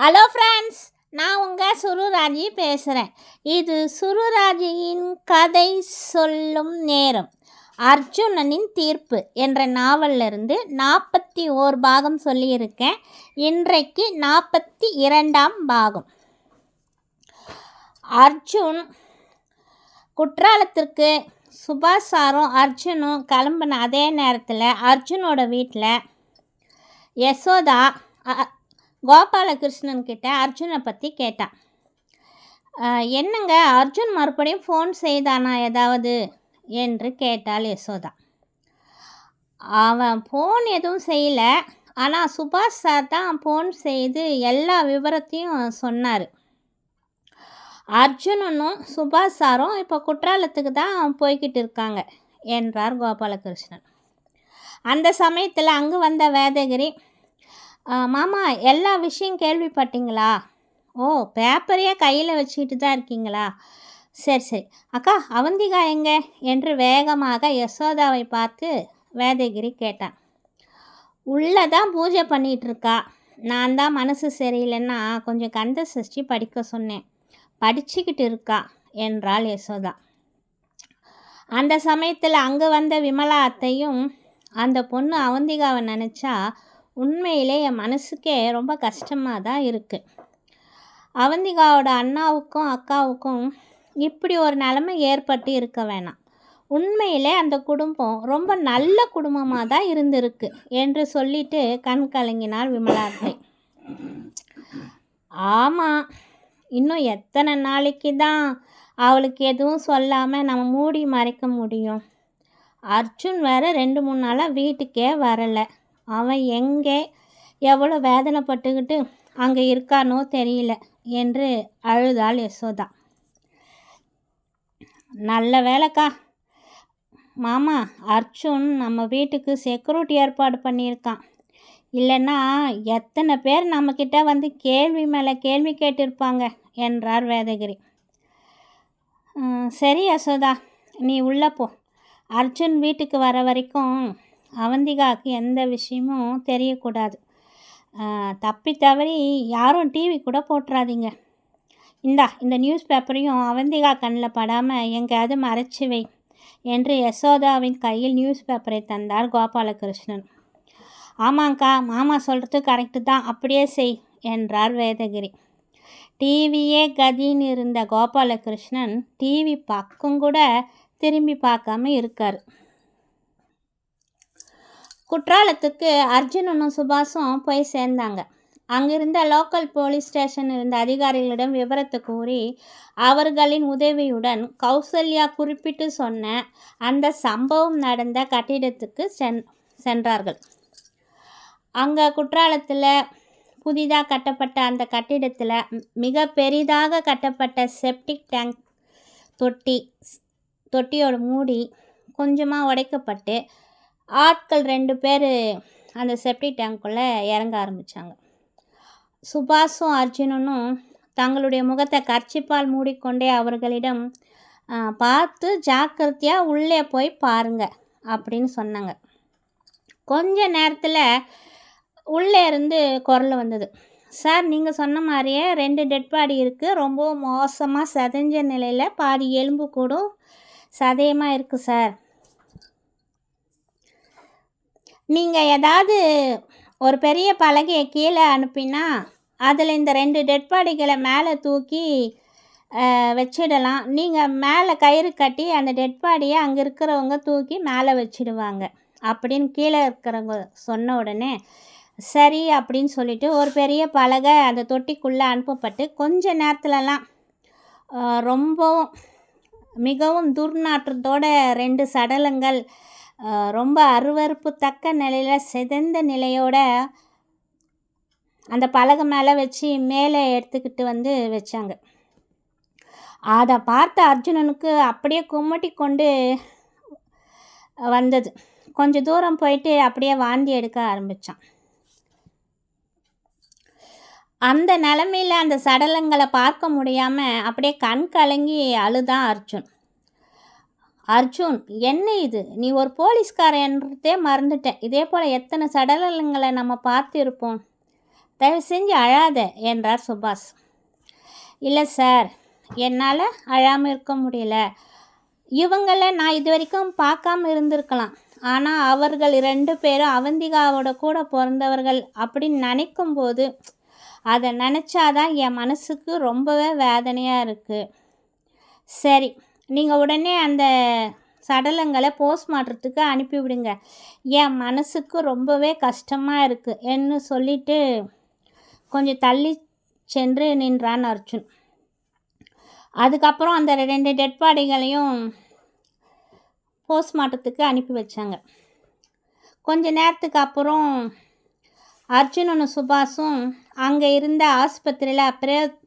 Hello friends, நான் உங்கள் சுருராஜி பேசுகிறேன். இது சுருராஜியின் கதை சொல்லும் நேரம். அர்ஜுனனின் தீர்ப்பு என்ற நாவலிருந்து 41 பாகம் சொல்லியிருக்கேன். இன்றைக்கு 42ஆம் பாகம். அர்ஜுன் குற்றாலத்திற்கு சுபாஷ் சாரும் அர்ஜுனும் கிளம்பின அதே நேரத்தில் அர்ஜுனோட வீட்டில் யசோதா கோபாலகிருஷ்ணன் கிட்ட அர்ஜுனை பற்றி கேட்டான். என்னங்க, அர்ஜுன் மறுபடியும் ஃபோன் செய்தானா ஏதாவது என்று கேட்டாள் யசோதா. அவன் ஃபோன் எதுவும் செய்யலை, ஆனால் சுபாஷ் சார் தான் ஃபோன் செய்து எல்லா விவரத்தையும் சொன்னார். அர்ஜுனனும் சுபாஷ் சாரும் இப்போ குற்றாலத்துக்கு தான் போய்கிட்டு இருக்காங்க என்றார் கோபாலகிருஷ்ணன். அந்த சமயத்தில் அங்கு வந்த வேதகிரி, மாமா எல்லா விஷயம் கேள்விப்பட்டீங்களா? ஓ, பேப்பரையே கையில் வச்சுக்கிட்டு தான் இருக்கீங்களா? சரி சரி. அக்கா, அவந்திகா எங்கே என்று வேகமாக யசோதாவை பார்த்து வேதகிரி கேட்டான். உள்ளே தான் பூஜை பண்ணிகிட்ருக்கா. நான் தான் மனசு சரியில்லைன்னா கொஞ்சம் கந்த சஷ்டி படிக்க சொன்னேன், படிச்சுக்கிட்டு இருக்கா என்றாள் யசோதா. அந்த சமயத்தில் அங்கே வந்த விமலா அத்தையும், அந்த பொண்ணு அவந்திகாவை நினச்சா உண்மையிலே என் மனசுக்கே ரொம்ப கஷ்டமாக தான் இருக்குது. அவந்திகாவோட அண்ணாவுக்கும் அக்காவுக்கும் இப்படி ஒரு நிலைமை ஏற்பட்டு இருக்க வேணாம். உண்மையிலே அந்த குடும்பம் ரொம்ப நல்ல குடும்பமாக தான் இருந்திருக்கு என்று சொல்லிட்டு கண் கலங்கினாள் விமலா அத்தை. ஆமாம், இன்னும் எத்தனை நாளைக்கு தான் அவளுக்கு எதுவும் சொல்லாமல் நம்ம மூடி மறைக்க முடியும்? அர்ஜுன் வேறு 2-3 நாளாக வீட்டுக்கே வரலை. அவன் எங்கே எவ்வளோ வேதனைப்பட்டுக்கிட்டு அங்கே இருக்கானோ தெரியல என்று அழுதாள் யசோதா. நல்ல வேலைக்கா மாமா, அர்ஜுன் நம்ம வீட்டுக்கு செக்யூரிட்டி ஏற்பாடு பண்ணியிருக்கான். இல்லைன்னா எத்தனை பேர் நம்மக்கிட்ட வந்து கேள்வி மேலே கேள்வி கேட்டிருப்பாங்க என்றார் வேதகிரி. சரி யசோதா, நீ உள்ளே போ. அர்ஜுன் வீட்டுக்கு வர வரைக்கும் அவந்திகாவுக்கு எந்த விஷயமும் தெரியக்கூடாது. தப்பி தவறி யாரும் டிவி கூட போட்டுறாதீங்க. இந்த நியூஸ் பேப்பரையும் அவந்திகா கண்ணில் படாமல் எங்கேயாவது மறைச்சி வை என்று யசோதாவின் கையில் நியூஸ் பேப்பரை தந்தார் கோபாலகிருஷ்ணன். ஆமாங்க்கா, மாமா சொல்கிறது கரெக்டு தான், அப்படியே செய் என்றார் வேதகிரி. டிவியே கதின்னு இருந்த கோபாலகிருஷ்ணன் டிவி பக்கம் கூட திரும்பி பார்க்காம இருக்கார். குற்றாலத்துக்கு அர்ஜுனனும் சுபாஷும் போய் சேர்ந்தாங்க. அங்கிருந்த லோக்கல் போலீஸ் ஸ்டேஷன் இருந்த அதிகாரிகளிடம் விவரத்தை கூறி அவர்களின் உதவியுடன் கௌசல்யா குறிப்பிட்டு சொன்ன அந்த சம்பவம் நடந்த கட்டிடத்துக்கு சென்றார்கள். அங்கே குற்றாலத்தில் புதிதாக கட்டப்பட்ட அந்த கட்டிடத்தில் மிக பெரிதாக கட்டப்பட்ட செப்டிக் டேங்க் தொட்டியோட மூடி கொஞ்சமாக உடைக்கப்பட்டு ஆட்கள் 2 பேர் அந்த செப்டிக் டேங்க்குள்ளே இறங்க ஆரம்பித்தாங்க. சுபாஷும் அர்ஜுனனும் தங்களுடைய முகத்தை கர்ச்சிப்பால் மூடிக்கொண்டே அவர்களிடம், பார்த்து ஜாக்கிரதையாக உள்ளே போய் பாருங்க அப்படின்னு சொன்னாங்க. கொஞ்ச நேரத்தில் உள்ளே இருந்து குரல் வந்தது. சார், நீங்கள் சொன்ன மாதிரியே 2 டெட் பாடி இருக்குது. ரொம்ப மோசமாக சதைஞ்ச நிலையில், பாதி எலும்பு கூடும் சதையமாக இருக்குது சார். நீங்கள் ஏதாவது ஒரு பெரிய பலகையை கீழே அனுப்பினா அதில் இந்த 2 டெட் பாடிகளை மேலே தூக்கி வச்சிடலாம். நீங்கள் மேலே கயிறு கட்டி அந்த டெட் பாடியை அங்கே இருக்கிறவங்க தூக்கி மேலே வச்சிடுவாங்க அப்படின்னு கீழே இருக்கிறவங்க சொன்ன உடனே சரி அப்படின்னு சொல்லிட்டு ஒரு பெரிய பலகை அந்த தொட்டிக்குள்ளே அனுப்பப்பட்டு கொஞ்ச நேரத்துலலாம் மிகவும் துர்நாற்றத்தோட 2 சடலங்கள் ரொம்ப அருவருப்புத்தக்க நிலையில் சிதைந்த நிலையோட அந்த பலகை மேலே வச்சு மேலே எடுத்துக்கிட்டு வந்து வச்சாங்க. அதை பார்த்த அர்ஜுனனுக்கு அப்படியே கும்மட்டி கொண்டு வந்தது. கொஞ்சம் தூரம் போயிட்டு அப்படியே வாந்தி எடுக்க ஆரம்பித்தான். அந்த நிலமையில் அந்த சடலங்களை பார்க்க முடியாமல் அப்படியே கண் கலங்கி அழுதான் அர்ஜுன். அர்ஜுன், என்ன இது, நீ ஒரு போலீஸ்காரன்றதே மறந்துட்டேன். இதே போல் எத்தனை சடலங்களை நம்ம பார்த்து இருப்போம். தயவு செஞ்சு அழாத என்றார் சுபாஷ். இல்லை சார், என்னால் அழாமல் இருக்க முடியல. இவங்கள நான் இது வரைக்கும் பார்க்காம இருந்திருக்கலாம். ஆனால் அவர்கள் 2 பேரும் அவந்திகாவோட கூட பிறந்தவர்கள் அப்படின்னு நினைக்கும்போது அதை நினச்சாதான் என் மனசுக்கு ரொம்பவே வேதனையாக இருக்குது. சரி, நீங்கள் உடனே அந்த சடலங்களை போஸ்ட்மார்ட்டத்துக்கு அனுப்பிவிடுங்க. என் மனசுக்கு ரொம்பவே கஷ்டமாக இருக்குது என்று சொல்லிட்டு கொஞ்சம் தள்ளி சென்று நின்றான் அர்ஜுன். அதுக்கப்புறம் அந்த 2 டெட் பாடிகளையும் போஸ்ட்மார்ட்டத்துக்கு அனுப்பி வச்சாங்க. கொஞ்ச நேரத்துக்கு அப்புறம் அர்ஜுனனும் சுபாஷும் அங்கே இருந்த ஆஸ்பத்திரியில்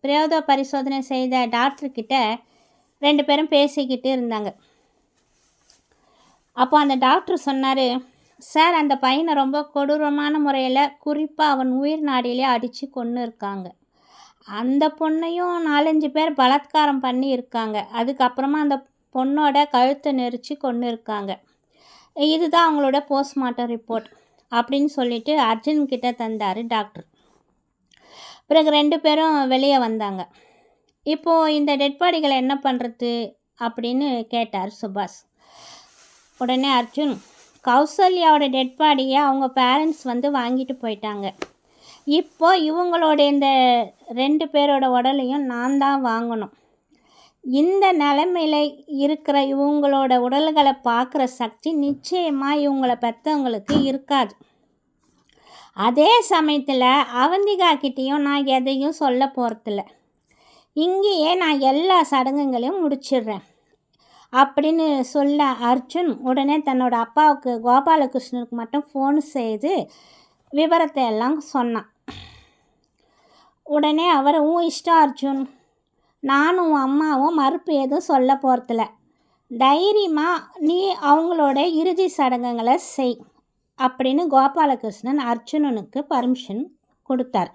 பிரேத பரிசோதனை செய்த டாக்டர்கிட்ட 2 பேரும் பேசிக்கிட்டு இருந்தாங்க. அப்போ அந்த டாக்டர் சொன்னார், சார், அந்த பையனை ரொம்ப கொடூரமான முறையில், குறிப்பாக அவன் உயிர் நாடியிலே அடித்து கொன்று இருக்காங்க. அந்த பொண்ணையும் 4-5 பேர் பலாத்காரம் பண்ணி இருக்காங்க. அதுக்கப்புறமா அந்த பொண்ணோட கழுத்தை நெரிச்சு கொன்று இருக்காங்க. இதுதான் அவங்களோட போஸ்ட்மார்ட்டம் ரிப்போர்ட் அப்படின்னு சொல்லிட்டு அர்ஜுன்கிட்ட தந்தார் டாக்டர். பிறகு 2 பேரும் வெளியே வந்தாங்க. இப்போது இந்த டெட் பாடிகளை என்ன பண்ணுறது அப்படின்னு கேட்டார் சுபாஷ். உடனே அர்ஜுன், கௌசல்யாவோட டெட் பாடியை அவங்க பேரண்ட்ஸ் வந்து வாங்கிட்டு போயிட்டாங்க. இப்போது இவங்களோட இந்த 2 பேரோட உடலையும் நான் தான் வாங்கணும். இந்த நிலைமையில் இருக்கிற இவங்களோட உடல்களை பார்க்குற சக்தி நிச்சயமாக இவங்களை பெற்றவங்களுக்கு இருக்காது. அதே சமயத்தில் அவந்திகா கிட்டேயும் நான் எதையும் சொல்ல போகிறதில்ல. இங்கேயே நான் எல்லா சடங்குகளையும் முடிச்சிடுறேன் அப்படின்னு சொல்ல அர்ஜுன் உடனே தன்னோட அப்பாவுக்கு கோபாலகிருஷ்ணனுக்கு மட்டும் ஃபோன் செய்து விவரத்தை எல்லாம் சொன்னான். உடனே அவர், உன் இஷ்டம் அர்ஜுன், நானும் உன் அம்மாவும் மறுப்பு எதுவும் சொல்ல போகிறதில்ல. தைரியமாக நீ அவங்களோட இறுதி சடங்குகளை செய் அப்படின்னு கோபாலகிருஷ்ணன் அர்ஜுனனுக்கு பர்மிஷன் கொடுத்தார்.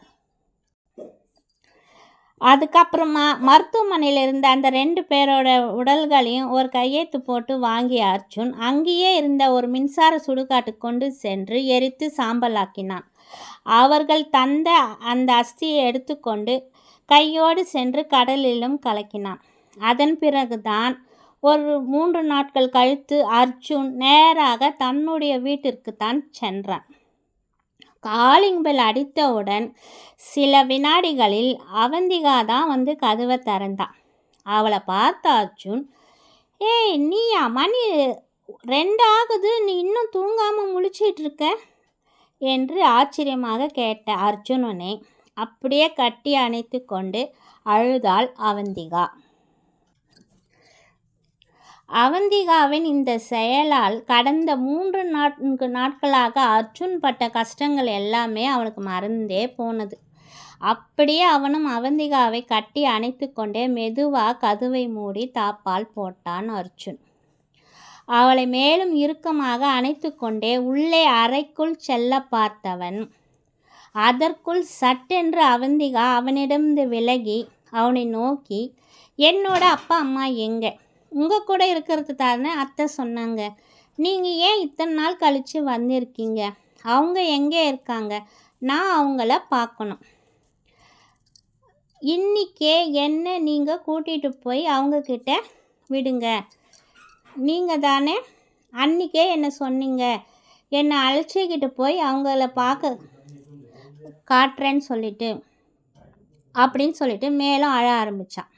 அதுக்கப்புறமா மருத்துவமனையில் இருந்த அந்த 2 பேரோட உடல்களையும் ஒரு கையெழுத்து போட்டு வாங்கிய அர்ஜுன் அங்கேயே இருந்த ஒரு மின்சார சுடுகாட்டு கொண்டு சென்று எரித்து சாம்பலாக்கினான். அவர்கள் தந்த அந்த அஸ்தியை எடுத்துக்கொண்டு கையோடு சென்று கடலிலும் கலக்கினான். அதன் பிறகுதான் ஒரு 3 நாட்கள் கழித்து அர்ஜுன் நேராக தன்னுடைய வீட்டிற்கு தான் சென்றான். காலிங் பெல் அடித்தவுடன் சில வினாடிகளில் அவந்திகா தான் வந்து கதவை திறந்தான். அவளை பார்த்த அர்ஜுன், ஏய் நீயா, மணி 2 ஆகுது, நீ இன்னும் தூங்காமல் முழிச்சிட்ருக்க என்று ஆச்சரியமாக கேட்ட அர்ஜுனனை அப்படியே கட்டி அணைத்து கொண்டு அழுதாள் அவந்திகா. அவந்திகாவின் இந்த செயலால் கடந்த 3-4 நாட்களாக அர்ஜுன் பட்ட கஷ்டங்கள் எல்லாமே அவனுக்கு மறந்தே போனது. அப்படியே அவனும் அவந்திகாவை கட்டி அணைத்து கொண்டே மெதுவாக கதவை மூடி தாப்பால் போட்டான் அர்ஜுன். அவளை மேலும் இறுக்கமாக அணைத்து கொண்டே உள்ளே அறைக்குள் செல்ல பார்த்தவன் அதற்குள் சட்டென்று அவந்திகா அவனிடமிருந்து விலகி அவனை நோக்கி, என்னோட அப்பா அம்மா எங்கே? உங்கள் கூட இருக்கிறது தானே அத்தை சொன்னாங்க. நீங்கள் ஏன் இத்தனை நாள் கழித்து வந்திருக்கீங்க? அவங்க எங்கே இருக்காங்க? நான் அவங்கள பார்க்கணும். இன்றைக்கே என்ன நீங்கள் கூட்டிகிட்டு போய் அவங்கக்கிட்ட விடுங்க. நீங்கள் தானே அன்றைக்கே என்ன சொன்னீங்க, என்னை அழைச்சிக்கிட்டு போய் அவங்கள பார்க்க காட்டுறேன்னு சொல்லிட்டு அப்படின்னு சொல்லிட்டு மேலும் அழ ஆரம்பித்தான்.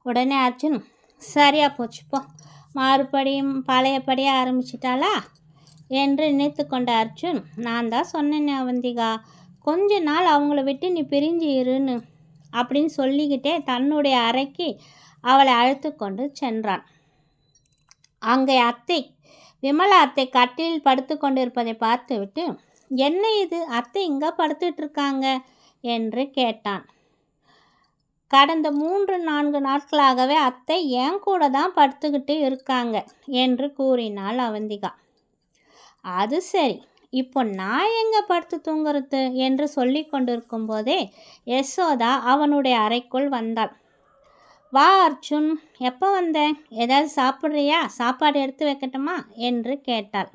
உடனே அர்ஜுன், சரியா போச்சுப்போ, மறுபடியும் பழையபடியாக ஆரம்பிச்சிட்டாளா என்று நினைத்து கொண்ட அர்ஜுன், நான் தான் சொன்னேன் அவந்திகா, கொஞ்ச நாள் அவங்கள விட்டு நீ பிரிஞ்சு இருன்னு அப்படின்னு சொல்லிக்கிட்டே தன்னுடைய அறைக்கு அவளை அழைத்து கொண்டு சென்றான். அங்கே அத்தை விமலா அத்தை கட்டிலில் படுத்து கொண்டிருப்பதை பார்த்துவிட்டு, என்ன இது, அத்தை இங்கே படுத்துட்ருக்காங்க என்று கேட்டான். கடந்த 3-4 நாட்களாகவே அத்தை என் கூட தான் படுத்துக்கிட்டு இருக்காங்க என்று கூறினாள் அவந்திகா. அது சரி, இப்போ நான் எங்கே படுத்து தூங்குறது என்று சொல்லி கொண்டிருக்கும் போதே யசோதா அவனுடைய அறைக்குள் வந்தாள். வா அர்ஜுன், எப்போ வந்த? ஏதாவது சாப்பிட்றியா? சாப்பாடு எடுத்து வைக்கட்டுமா என்று கேட்டாள்.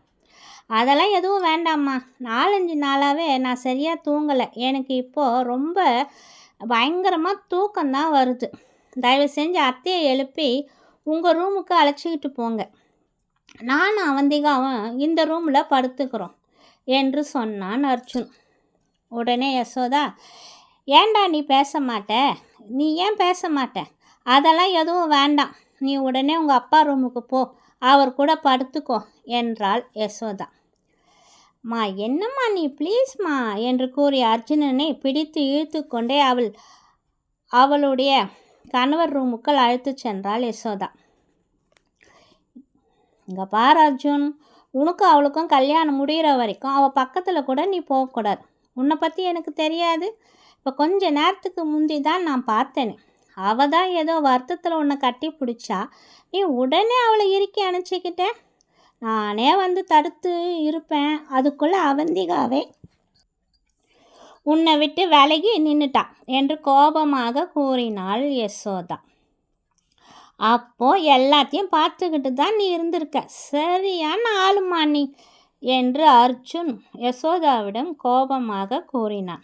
அதெல்லாம் எதுவும் வேண்டாம்மா, 4-5 நாளாகவே நான் சரியாக தூங்கலை, எனக்கு இப்போது ரொம்ப பயங்கரமாக தூக்கம்தான் வருது, தயவு செஞ்சு அத்தையை எழுப்பி உங்கள் ரூமுக்கு அழைச்சிக்கிட்டு போங்க, நானும் அவந்திகாவும் இந்த ரூமில் படுத்துக்கிறோம் என்று சொன்னான் அர்ஜுன். உடனே யசோதா, ஏண்டா நீ பேச மாட்ட, நீ ஏன் பேச மாட்ட, அதெல்லாம் எதுவும் வேண்டாம், நீ உடனே உங்கள் அப்பா ரூமுக்கு போ, அவர் கூட படுத்துக்கோ என்றாள் யசோதா. மா என்னம்மா நீ ப்ளீஸ்மா என்று கூறிய அர்ஜுனனை பிடித்து இழுத்து கொண்டே அவளுடைய கணவர் ரூமுக்குள் அழைத்து சென்றாள் யசோதா. இங்கே பார் அர்ஜுன், உனக்கும் அவளுக்கும் கல்யாணம் முடிகிற வரைக்கும் அவள் பக்கத்தில் கூட நீ போகக்கூடாது, உன்னை பற்றி எனக்கு தெரியாது, இப்போ கொஞ்ச நேரத்துக்கு முந்தி தான் நான் பார்த்தேனே, அவள் தான் ஏதோ வருத்தத்தில் உன்னை கட்டி பிடிச்சா, நீ உடனே அவளை இறுக்கி அணைச்சிக்கிட்ட, நானே வந்து தடுத்து இருப்பேன், அதுக்குள்ளே அவந்திகாவே உன்னை விட்டு விலகி நின்றுட்டான் என்று கோபமாக கூறினாள் யசோதா. அப்போ எல்லாத்தையும் பார்த்துக்கிட்டு தான் நீ இருந்திருக்க, சரியான ஆளுமா நீ என்று அர்ஜுன் யசோதாவிடம் கோபமாக கூறினான்.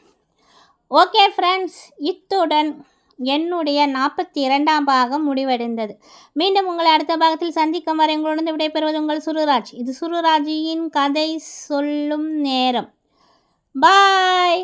ஓகே ஃப்ரெண்ட்ஸ், இத்துடன் என்னுடைய 42ஆம் பாகம் முடிவடைந்தது. மீண்டும் உங்களை அடுத்த பாகத்தில் சந்திக்கும் வரை உங்களுடன் விடைபெறுவது உங்கள் சுருராஜ். இது சுருராஜியின் கதை சொல்லும் நேரம். பாய்.